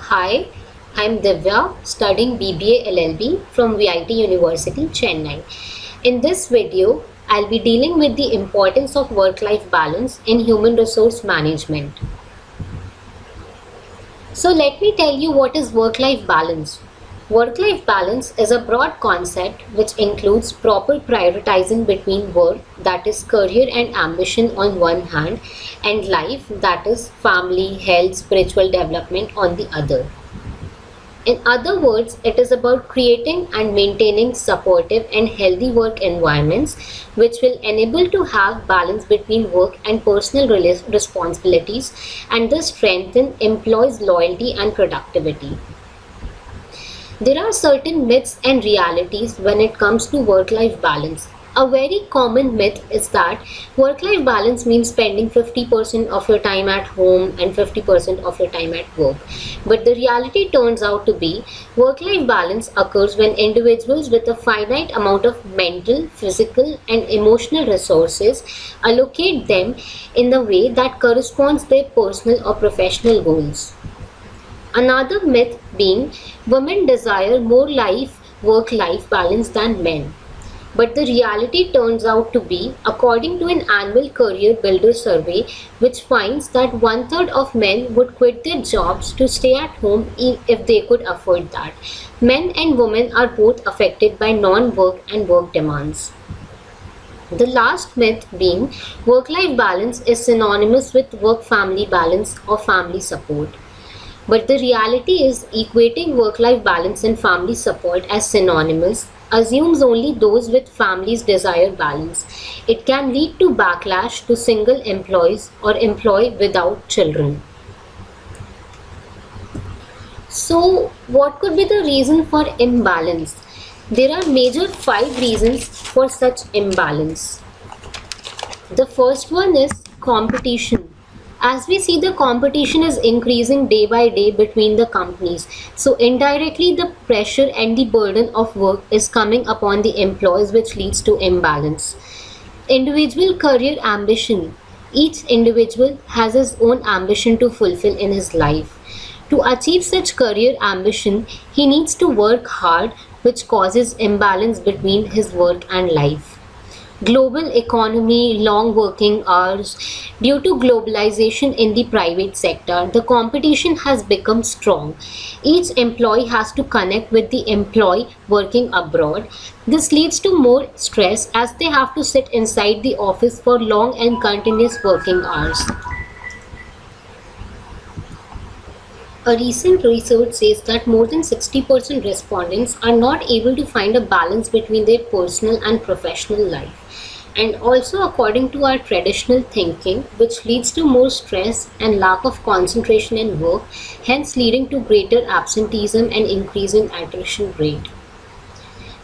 Hi, I'm Divya, studying BBA LLB from VIT University, Chennai. In this video, I'll be dealing with the importance of work-life balance in human resource management. So let me tell you what is work-life balance. Work-life balance is a broad concept which includes proper prioritizing between work, that is career and ambition on one hand, and life, that is family, health, spiritual development on the other. In other words, it is about creating and maintaining supportive and healthy work environments which will enable to have balance between work and personal responsibilities and thus strengthen employees' loyalty and productivity. There are certain myths and realities when it comes to work-life balance. A very common myth is that work-life balance means spending 50% of your time at home and 50% of your time at work. But the reality turns out to be work-life balance occurs when individuals with a finite amount of mental, physical, and emotional resources allocate them in the way that corresponds their personal or professional goals. Another myth being women desire more work-life balance than men. But the reality turns out to be, according to an annual Career Builder survey, which finds that 1/3 of men would quit their jobs to stay at home if they could afford that. Men and women are both affected by non-work and work demands. The last myth being work-life balance is synonymous with work-family balance or family support. But the reality is equating work-life balance and family support as synonymous assumes only those with families desire balance. It can lead to backlash to single employees or employee without children. So, what could be the reason for imbalance? There are major 5 reasons for such imbalance. The first one is competition. As we see, the competition is increasing day by day between the companies. So indirectly, the pressure and the burden of work is coming upon the employees, which leads to imbalance. Individual career ambition. Each individual has his own ambition to fulfill in his life. To achieve such career ambition, he needs to work hard, which causes imbalance between his work and life. Global economy, long working hours. Due to globalization in the private sector, the competition has become strong. Each employee has to connect with the employee working abroad. This leads to more stress as they have to sit inside the office for long and continuous working hours. A recent research says that more than 60% respondents are not able to find a balance between their personal and professional life. And also according to our traditional thinking, which leads to more stress and lack of concentration in work, hence leading to greater absenteeism and increase in attrition rate.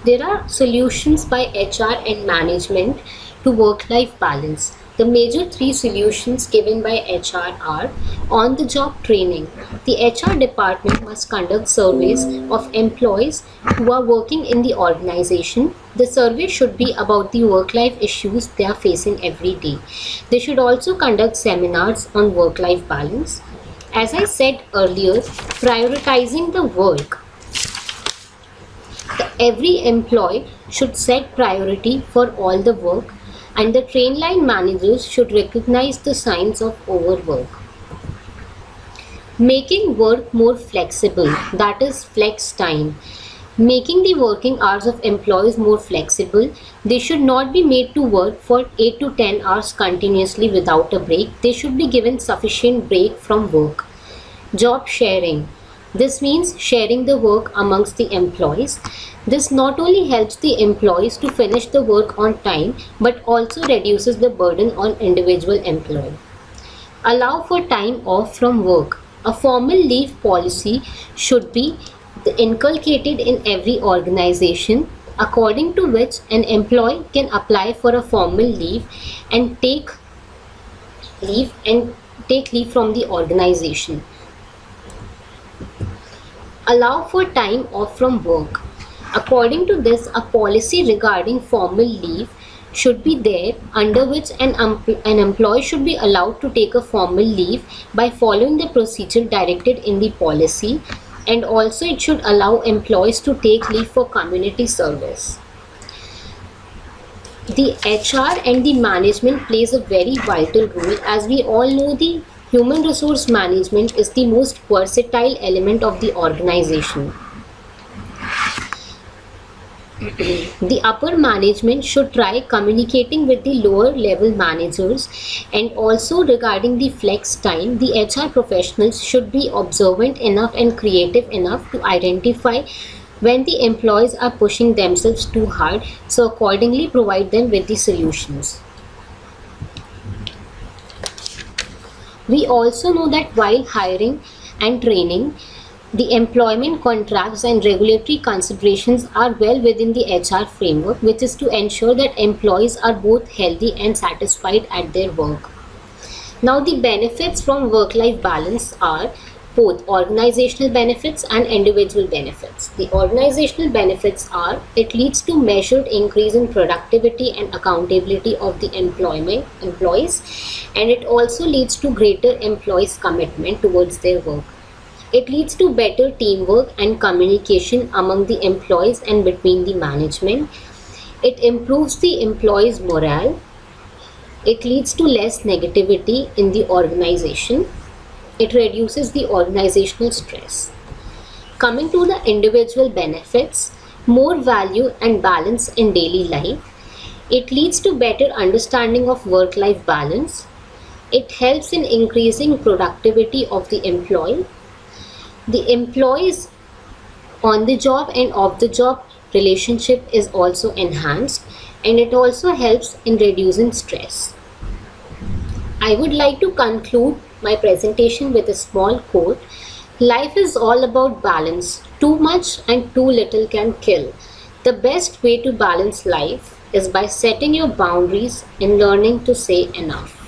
There are solutions by HR and management to work-life balance. The major 3 solutions given by HR are on-the-job training. The HR department must conduct surveys of employees who are working in the organization. The survey should be about the work-life issues they are facing every day. They should also conduct seminars on work-life balance. As I said earlier, prioritizing the work. Every employee should set priority for all the work, and the train line managers should recognize the signs of overwork. Making work more flexible, that is flex time. Making the working hours of employees more flexible. They should not be made to work for 8 to 10 hours continuously without a break. They should be given sufficient break from work. Job sharing. This means sharing the work amongst the employees. This not only helps the employees to finish the work on time, but also reduces the burden on individual employee. Allow for time off from work. A formal leave policy should be inculcated in every organization, according to which an employee can apply for a formal leave and take leave from the organization. Allow for time off from work. According to this, a policy regarding formal leave should be there under which an employee should be allowed to take a formal leave by following the procedure directed in the policy, and also it should allow employees to take leave for community service. The HR and the management plays a very vital role. As we all know, the human resource management is the most versatile element of the organization. The upper management should try communicating with the lower level managers, and also regarding the flex time, the HR professionals should be observant enough and creative enough to identify when the employees are pushing themselves too hard, so accordingly provide them with the solutions. We also know that while hiring and training, the employment contracts and regulatory considerations are well within the HR framework, which is to ensure that employees are both healthy and satisfied at their work. Now, the benefits from work-life balance are both organizational benefits and individual benefits. The organizational benefits are, it leads to measured increase in productivity and accountability of the employees, and it also leads to greater employees' commitment towards their work. It leads to better teamwork and communication among the employees and between the management. It improves the employees' morale. It leads to less negativity in the organization. It reduces the organizational stress. Coming to the individual benefits, more value and balance in daily life. It leads to better understanding of work-life balance. It helps in increasing productivity of the employee. The employees on the job and off the job relationship is also enhanced, and it also helps in reducing stress. I would like to conclude my presentation with a small quote. Life is all about balance. Too much and too little can kill. The best way to balance life is by setting your boundaries and learning to say enough.